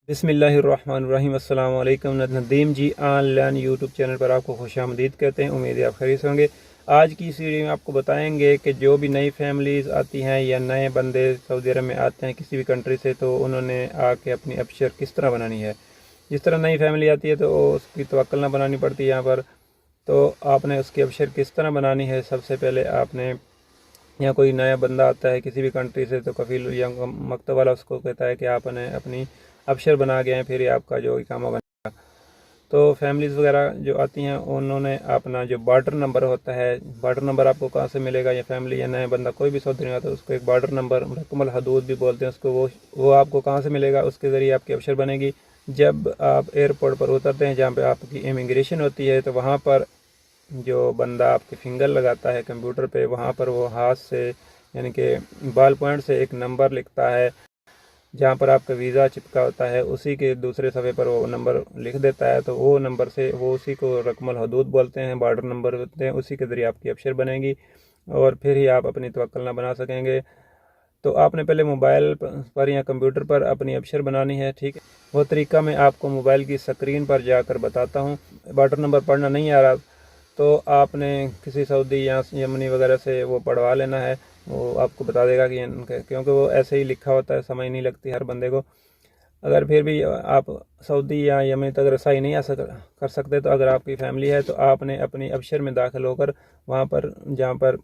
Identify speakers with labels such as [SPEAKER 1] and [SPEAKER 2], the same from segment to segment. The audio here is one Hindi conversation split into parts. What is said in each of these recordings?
[SPEAKER 1] बिस्मिल्लाहिर्रहमानिर्रहीम। अस्सलाम वालेकुम। नदीम जी ऑनलाइन यूट्यूब चैनल पर आपको खुशामदीद कहते हैं। उम्मीद है आप खैरियत से होंगे। आज की इस वीडियो में आपको बताएंगे कि जो भी नई फैमिलीज़ आती हैं या नए बंदे सऊदी अरब में आते हैं किसी भी कंट्री से, तो उन्होंने आके अपनी अपशर किस तरह बनानी है। जिस तरह नई फैमिली आती है तो उसकी तवक्कुल ना बनानी पड़ती है यहाँ पर। तो आपने उसकी अपशर किस तरह बनानी है, सबसे पहले आपने, या कोई नया बंदा आता है किसी भी कंट्री से तो कफ़ील या मकतब वाला उसको कहता है कि आपने अपनी अपशर बना के हैं, फिर ये आपका जो इकामा बनेगा। तो फैमिलीज़ वगैरह जो आती हैं उन्होंने अपना जो बार्डर नंबर होता है, बार्डर नंबर आपको कहाँ से मिलेगा, या फैमिली या नया बंदा कोई भी सऊदी में आता है उसको एक बार्डर नंबर, रकमुल हदूद भी बोलते हैं उसको, वो आपको कहाँ से मिलेगा, उसके ज़रिए आपकी अपशर बनेगी। जब आप एयरपोर्ट पर उतरते हैं जहाँ पर आपकी इमिग्रेशन होती है, तो वहाँ पर जो बंदा आपके फिंगर लगाता है कंप्यूटर पे, वहाँ पर वो हाथ से यानी कि बॉल पॉइंट से एक नंबर लिखता है। जहाँ पर आपका वीज़ा चिपका होता है उसी के दूसरे सफ़े पर वो नंबर लिख देता है। तो वो नंबर से, वो उसी को रकमुल हदूद बोलते हैं, बार्डर नंबर बोलते हैं, उसी के ज़रिए आपकी अपशर बनेगी और फिर ही आप अपनी तवक्कुल ना बना सकेंगे। तो आपने पहले मोबाइल पर या कंप्यूटर पर अपनी अपशर बनानी है, ठीक है। वो तरीका मैं आपको मोबाइल की स्क्रीन पर जाकर बताता हूँ। बार्डर नंबर पढ़ना नहीं आ रहा तो आपने किसी सऊदी या यमनी वगैरह से वो पढ़वा लेना है, वो आपको बता देगा कि क्योंकि वो ऐसे ही लिखा होता है, समझ नहीं लगती हर बंदे को। अगर फिर भी आप सऊदी या यमनी तक रसाई नहीं कर सकते, तो अगर आपकी फ़ैमिली है तो आपने अपनी अपशर में दाखिल होकर वहाँ पर जहाँ पर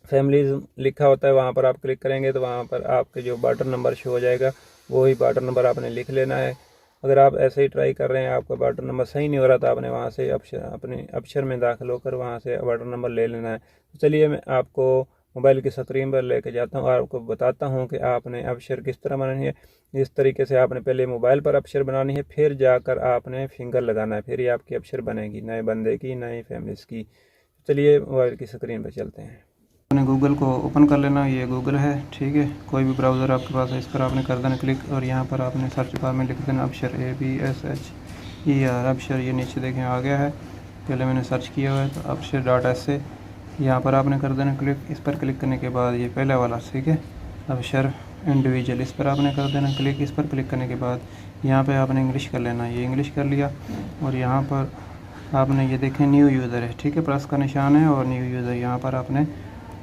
[SPEAKER 1] फैमिलीज़ लिखा होता है वहाँ पर आप क्लिक करेंगे तो वहाँ पर आपके जो बार्डर नंबर शो हो जाएगा, वही बार्डर नंबर आपने लिख लेना है। अगर आप ऐसे ही ट्राई कर रहे हैं, आपका बार्डर नंबर सही नहीं हो रहा, तो आपने वहाँ से अपने अपशर में दाखिल होकर वहाँ से बार्डर नंबर ले लेना है। तो चलिए मैं आपको मोबाइल की स्क्रीन पर लेके जाता हूँ और आपको बताता हूँ कि आपने अपशर किस तरह बनानी है। इस तरीके से आपने पहले मोबाइल पर अपशर बनानी है, फिर जाकर आपने फिंगर लगाना है, फिर ही आपकी अपशर बनेगी नए बंदे की, नई फैमिलीज़ की। चलिए मोबाइल की स्क्रीन पर चलते हैं।
[SPEAKER 2] आपने गूगल को ओपन कर लेना, ये गूगल है, ठीक है। कोई भी ब्राउज़र आपके पास है, इस पर आपने कर देना क्लिक और यहाँ पर आपने सर्च बार में लिख देना अपशर, ABSHER अपशर। ये नीचे देखें आ गया है, पहले मैंने सर्च किया हुआ है तो अपशर.sa। यहाँ पर आपने कर देना क्लिक। इस पर क्लिक करने के बाद ये पहला वाला, ठीक है, अपशर इंडिविजुअल, इस पर आपने कर देना क्लिक। इस पर क्लिक करने के बाद यहाँ पर आपने इंग्लिश कर लेना, ये इंग्लिश कर लिया और यहाँ पर आपने ये देखें न्यू यूज़र है, ठीक है, प्लस का निशान है और न्यू यूज़र, यहाँ पर आपने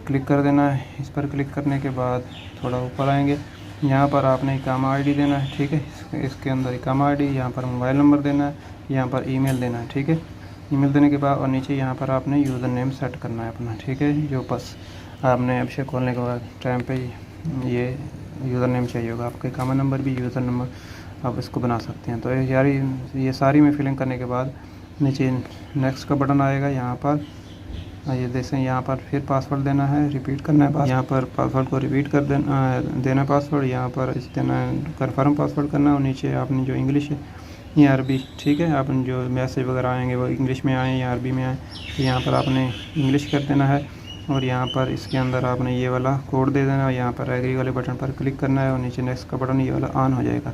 [SPEAKER 2] क्लिक कर देना है। इस पर क्लिक करने के बाद थोड़ा ऊपर आएंगे, यहाँ पर आपने इकामा आईडी देना है, ठीक है। इसके अंदर इकामा आईडी, यहाँ पर मोबाइल नंबर देना है, यहाँ पर ईमेल देना है, ठीक है। ईमेल देने के बाद और नीचे यहाँ पर आपने यूज़र नेम सेट करना है अपना, ठीक है। जो बस आपने अपशर खोलने के बाद टाइम पे ये यूज़र नेम चाहिए होगा, आपका इकामा नंबर भी यूज़र नंबर आप इसको बना सकते हैं। तो ये सारी में फिलिंग करने के बाद नीचे नेक्स्ट का बटन आएगा, यहाँ पर ये देखें, यहाँ पर फिर पासवर्ड देना है, रिपीट करना है, यहाँ पर पासवर्ड को रिपीट कर देना पासवर्ड, यहाँ पर इस देना कन्फर्म पासवर्ड करना, और नीचे आपने जो इंग्लिश है या अरबी, ठीक है, आपने जो मैसेज वगैरह आएंगे वो इंग्लिश में आए या अरबी में आए, तो यहाँ पर आपने इंग्लिश कर देना है और यहाँ पर इसके अंदर आपने ये वाला कोड दे देना है। यहाँ पर एग्री वाले बटन पर क्लिक करना है और नीचे नेक्स्ट का बटन ये वाला ऑन हो जाएगा।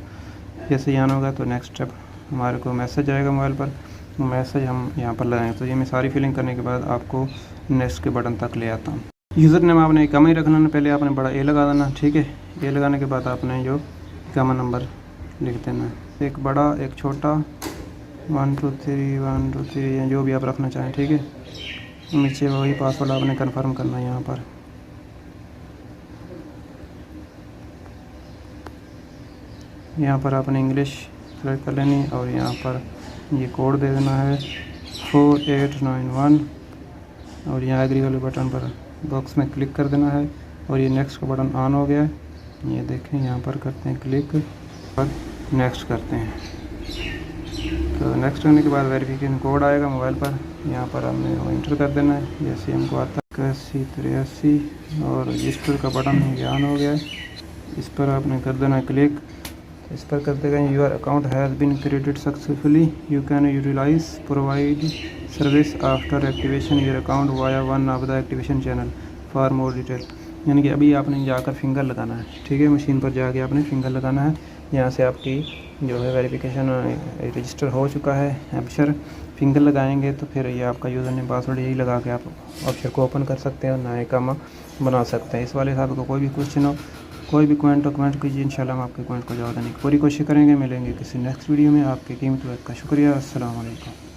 [SPEAKER 2] जैसे ही ऑन होगा तो नेक्स्ट स्टेप हमारे को मैसेज आएगा मोबाइल पर, मैसेज हम यहाँ पर लगाएंगे। तो ये मैं सारी फिलिंग करने के बाद आपको नेक्स्ट के बटन तक ले आता हूँ। यूज़र नेम आपने कम ही रखना है, पहले आपने बड़ा ए लगा देना, ठीक है। ए लगाने के बाद आपने जो इकामा नंबर लिख देना है, एक बड़ा एक छोटा, 1 2 3 1 2 3 जो भी आप रखना चाहें, ठीक है। नीचे वही पासवर्ड आपने कन्फर्म करना है, यहाँ पर आपने इंग्लिश सेलेक्ट कर लेनी और यहाँ पर ये कोड दे देना है 4891 और यहाँ एग्री वाले बटन पर बॉक्स में क्लिक कर देना है और ये नेक्स्ट का बटन ऑन हो गया है। ये देखें, यहाँ पर करते हैं क्लिक और नेक्स्ट करते हैं। तो नेक्स्ट करने के बाद वेरिफिकेशन कोड आएगा मोबाइल पर, यहाँ पर हमने वो इंटर कर देना है जैसे हमको आता है 8183 और रजिस्टर का बटन ये ऑन हो गया है। इस पर आपने कर देना क्लिक। इस पर करते गए your account has been created successfully, you can utilize provide service after activation your account via one of the activation channel for more detail. यानी कि अभी आपने जाकर फिंगर लगाना है, ठीक है, मशीन पर जाके आपने फिंगर लगाना है। यहाँ से आपकी जो है वेरिफिकेशन रजिस्टर हो चुका है अपशर। फिंगर लगाएंगे तो फिर ये आपका यूज़र नेम पासवर्ड यही लगा के आप अपशर को ओपन कर सकते हैं और नया इकामा बना सकते हैं। इस वाले साहब को कोई भी क्वेश्चन हो कोई भी कमेंट कीजिए, इंशाल्लाह हम आपके कमेंट को जवाब देने की पूरी कोशिश करेंगे। मिलेंगे किसी नेक्स्ट वीडियो में। आपके कीमती वक्त का शुक्रिया। अस्सलाम वालेकुम।